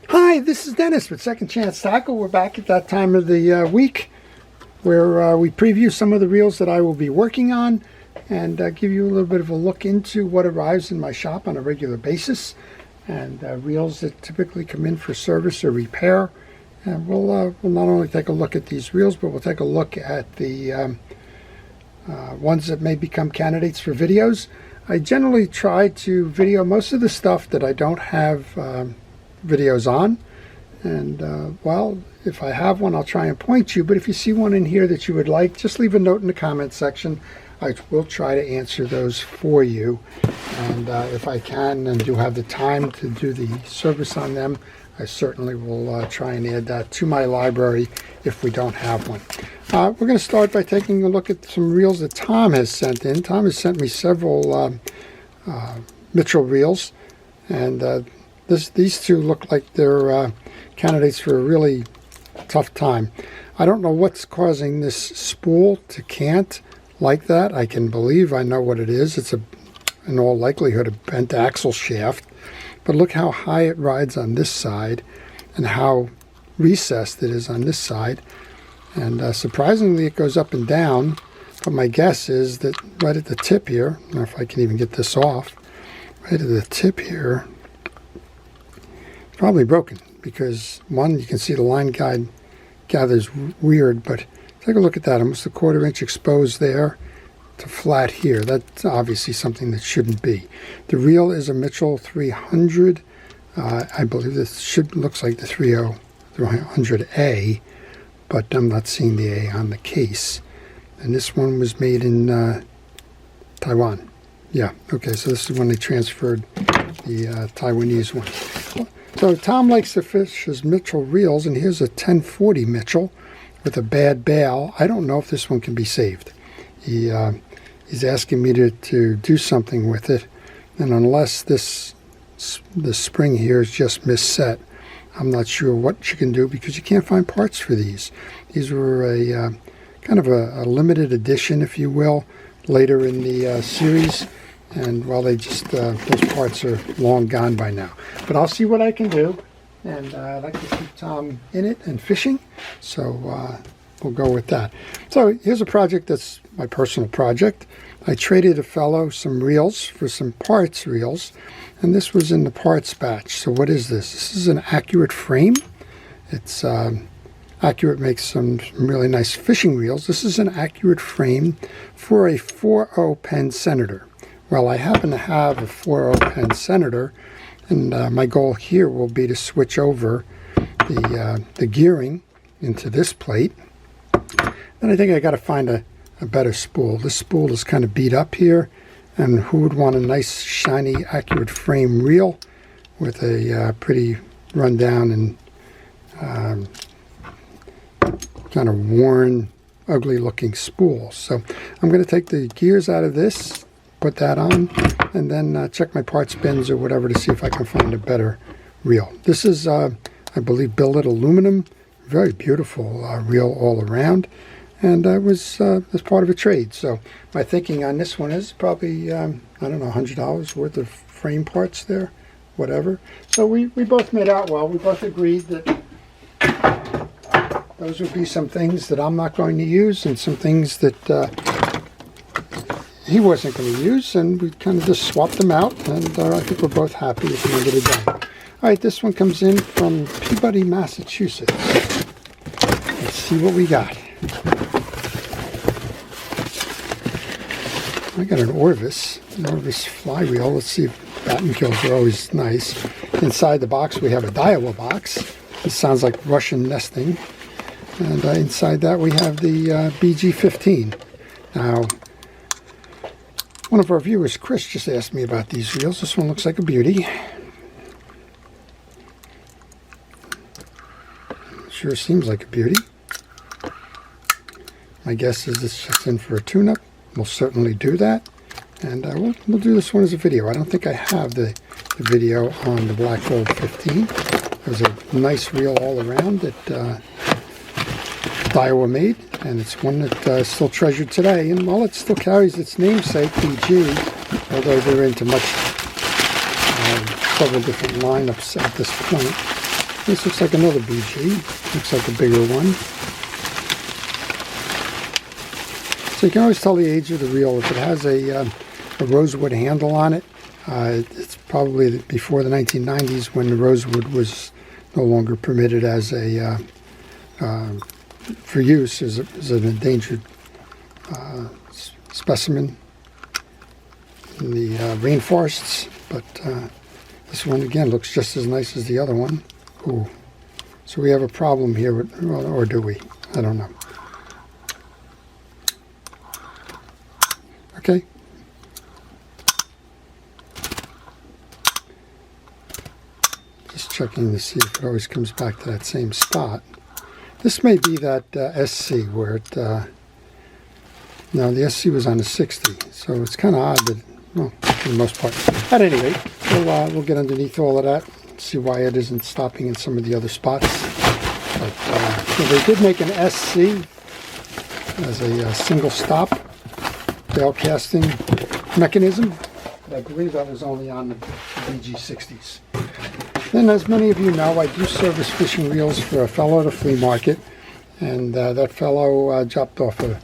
Hi, this is Dennis with Second Chance Tackle. We're back at that time of the week where we preview some of the reels that I will be working on and give you a little bit of a look into what arrives in my shop on a regular basis, and reels that typically come in for service or repair. And we'll not only take a look at these reels, but we'll take a look at the ones that may become candidates for videos. I generally try to video most of the stuff that I don't have videos on, and well, if I have one, I'll try and point you, but if you see one in here that you would like, just leave a note in the comment section. I will try to answer those for you, and if I can and do have the time to do the service on them, I certainly will try and add that to my library if we don't have one. We're going to start by taking a look at some reels that Tom has sent in. Tom has sent me several Mitchell reels, and these two look like they're candidates for a really tough time. I don't know what's causing this spool to cant like that. I can believe I know what it is. It's in all likelihood a bent axle shaft. But look how high it rides on this side and how recessed it is on this side. And surprisingly, it goes up and down. But my guess is that right at the tip here, I don't know if I can even get this off, right at the tip here, probably broken, because one, you can see the line guide gathers weird, but take a look at that, almost a 1/4 inch exposed there to flat here. That's obviously something that shouldn't be. The reel is a Mitchell 300. I believe this looks like the 300A, but I'm not seeing the A on the case. And this one was made in Taiwan. Yeah, okay, so this is when they transferred the Taiwanese one. So Tom likes to fish his Mitchell reels, and here's a 1040 Mitchell with a bad bail. I don't know if this one can be saved. He's asking me to do something with it, and unless the spring here is just misset, I'm not sure what you can do, because you can't find parts for these. These were a kind of a limited edition, if you will, later in the series. And well, they just those parts are long gone by now. But I'll see what I can do, and I'd like to keep Tom in it and fishing, so we'll go with that. So here's a project that's my personal project. I traded a fellow some reels for some parts reels, and this was in the parts batch. So what is this? This is an Accurate frame. It's Accurate makes some really nice fishing reels. This is an Accurate frame for a 4.0 Penn Senator. Well, I happen to have a 4.0 Penn Senator, and my goal here will be to switch over the gearing into this plate. Then I think I got to find a better spool. This spool is kind of beat up here, and who would want a nice shiny Accurate frame reel with a pretty rundown and kind of worn, ugly looking spool. So I'm going to take the gears out of this, put that on, and then check my parts bins or whatever to see if I can find a better reel. This is, I believe, billet aluminum. Very beautiful reel all around, and it was as part of a trade. So my thinking on this one is probably, I don't know, $100 worth of frame parts there, whatever. So we both made out well. We both agreed that those would be some things that I'm not going to use, and some things that he wasn't going to use, and we kind of just swapped them out, and I think we're both happy at the end of the day. All right, this one comes in from Peabody, Massachusetts. Let's see what we got. I got an Orvis fly reel. Let's see if batten kills are always nice. Inside the box we have a Daiwa box. This sounds like Russian nesting. And inside that we have the BG15. Now, one of our viewers, Chris, just asked me about these reels. This one looks like a beauty. Sure seems like a beauty. My guess is it's just in for a tune-up. We'll certainly do that. And we'll do this one as a video. I don't think I have the video on the Black Gold 15. There's a nice reel all around that Daiwa made, and it's one that is still treasured today. And while it still carries its namesake, BG, although they're into much several different lineups at this point, This looks like another BG. Looks like a bigger one. So you can always tell the age of the reel. If it has a rosewood handle on it, it's probably before the 1990s when the rosewood was no longer permitted as a for use as an endangered specimen in the rainforests. But this one again looks just as nice as the other one. Ooh. So we have a problem here, or do we? I don't know. Okay. Just checking to see if it always comes back to that same spot. This may be that SC where it, no, the SC was on the 60, so it's kind of odd that, well, for the most part. At any rate, we'll get underneath all of that, see why it isn't stopping in some of the other spots. But so they did make an SC as a single stop bail casting mechanism, but I believe that was only on the BG60s. And as many of you know, I do service fishing reels for a fellow at a flea market, and that fellow dropped off a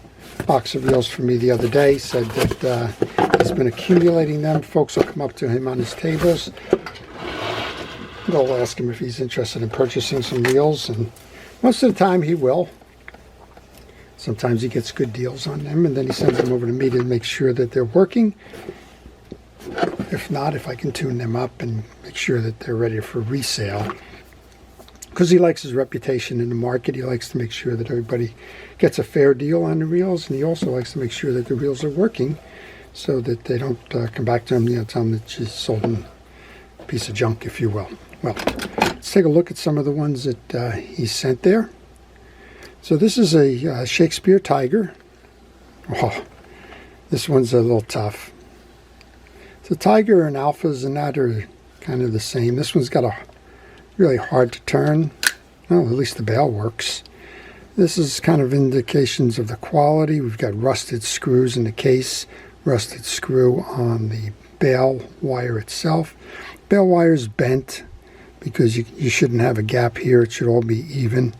box of reels for me the other day, said that he's been accumulating them. Folks will come up to him on his tables. They'll ask him if he's interested in purchasing some reels, and most of the time he will. Sometimes he gets good deals on them, and then he sends them over to me to make sure that they're working. If not, if I can tune them up and make sure that they're ready for resale. Because he likes his reputation in the market, he likes to make sure that everybody gets a fair deal on the reels, and he also likes to make sure that the reels are working so that they don't come back to him, tell him that you sold him a piece of junk, if you will. Well, let's take a look at some of the ones that he sent there. So this is a Shakespeare Tiger. Oh, this one's a little tough. So Tiger and Alphas and that are kind of the same. This one's got a really hard to turn. Well, at least the bail works. This is kind of indications of the quality. We've got rusted screws in the case, rusted screw on the bail wire itself. Bail wire is bent because you shouldn't have a gap here. It should all be even.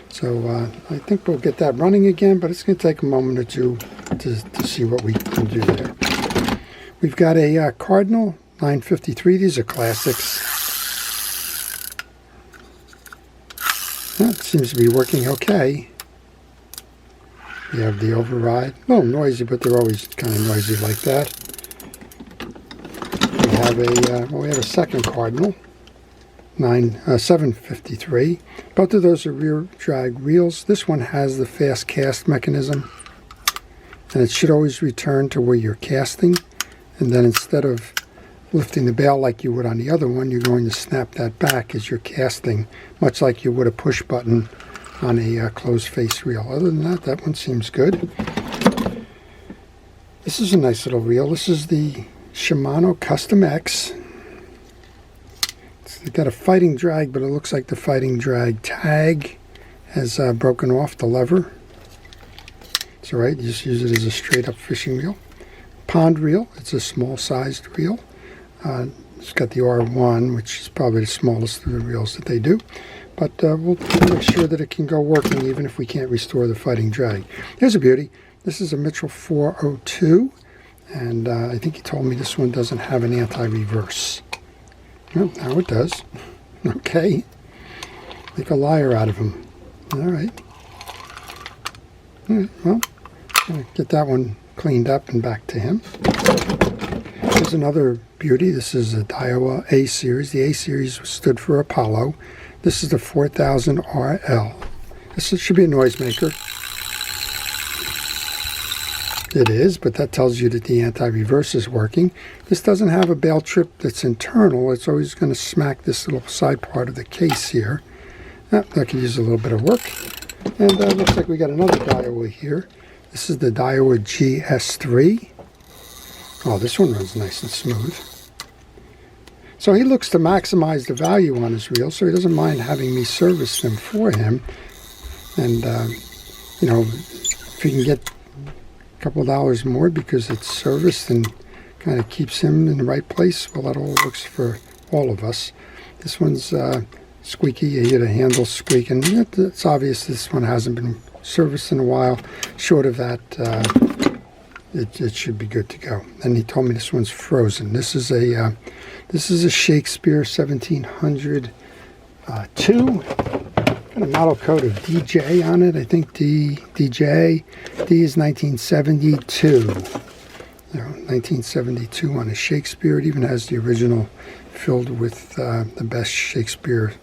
So I think we'll get that running again, but it's going to take a moment or two to see what we can do there. We've got a Cardinal 953. These are classics. That seems to be working okay. We have the override. A little noisy, but they're always kind of noisy like that. We have a second Cardinal 753. Both of those are rear drag reels. This one has the fast cast mechanism, and it should always return to where you're casting. And then instead of lifting the bail like you would on the other one, you're going to snap that back as you're casting, much like you would a push button on a closed face reel. Other than that, that one seems good. This is a nice little reel. This is the Shimano Custom X. It's got a fighting drag, but it looks like the fighting drag tag has broken off the lever. It's all right. You just use it as a straight up fishing reel. Pond reel. It's a small sized reel. It's got the R1, which is probably the smallest of the reels that they do. But we'll make sure that it can go working even if we can't restore the fighting drag. Here's a beauty. This is a Mitchell 402, and I think he told me this one doesn't have an anti-reverse. Well, now it does. Okay. Make a liar out of him. All right. All right, well, I'll get that one cleaned up and back to him. Here's another beauty. This is a Daiwa A series. The A series stood for Apollo. This is the 4000 RL. This should be a noisemaker. It is, but that tells you that the anti-reverse is working. This doesn't have a bail trip that's internal. It's always going to smack this little side part of the case here. That could use a little bit of work. And it looks like we got another Daiwa here. This is the Daiwa GS3. Oh, this one runs nice and smooth. So he looks to maximize the value on his reel, so he doesn't mind having me service them for him. And, you know, if he can get a couple of dollars more because it's serviced and kind of keeps him in the right place, well, that all works for all of us. This one's squeaky. You hear the handle squeaking. It's obvious this one hasn't been serviced in a while. Short of that, it should be good to go. And he told me this one's frozen. This is a Shakespeare 1702. Got a model code of DJ on it. I think DJ. D is 1972. 1972 on a Shakespeare. It even has the original filled with the best Shakespeare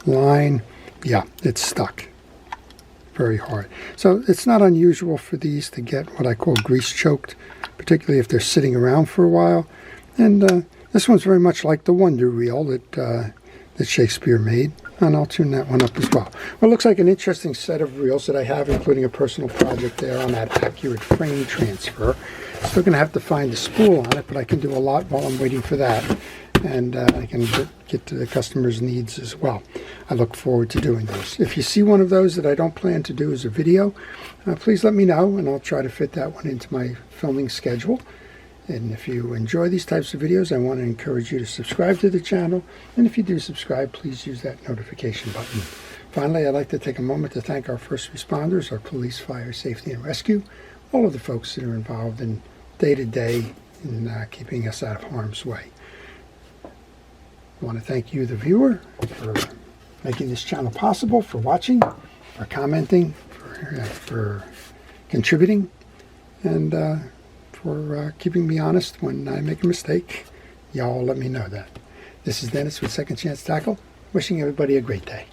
line. Yeah, it's stuck very hard. So it's not unusual for these to get what I call grease choked, particularly if they're sitting around for a while. And this one's very much like the Wonder Reel that Shakespeare made. And I'll tune that one up as well. Well, it looks like an interesting set of reels that I have, including a personal project there on that accurate frame transfer. Still going to have to find a spool on it, but I can do a lot while I'm waiting for that. And I can get to the customer's needs as well. I look forward to doing those. If you see one of those that I don't plan to do as a video, please let me know, and I'll try to fit that one into my filming schedule. And if you enjoy these types of videos, I want to encourage you to subscribe to the channel. And if you do subscribe, please use that notification button. Finally, I'd like to take a moment to thank our first responders, our police, fire, safety, and rescue, all of the folks that are involved in day-to-day in keeping us out of harm's way. I want to thank you, the viewer, for making this channel possible, for watching, for commenting, for contributing, and for keeping me honest when I make a mistake. Y'all let me know that. This is Dennis with Second Chance Tackle, wishing everybody a great day.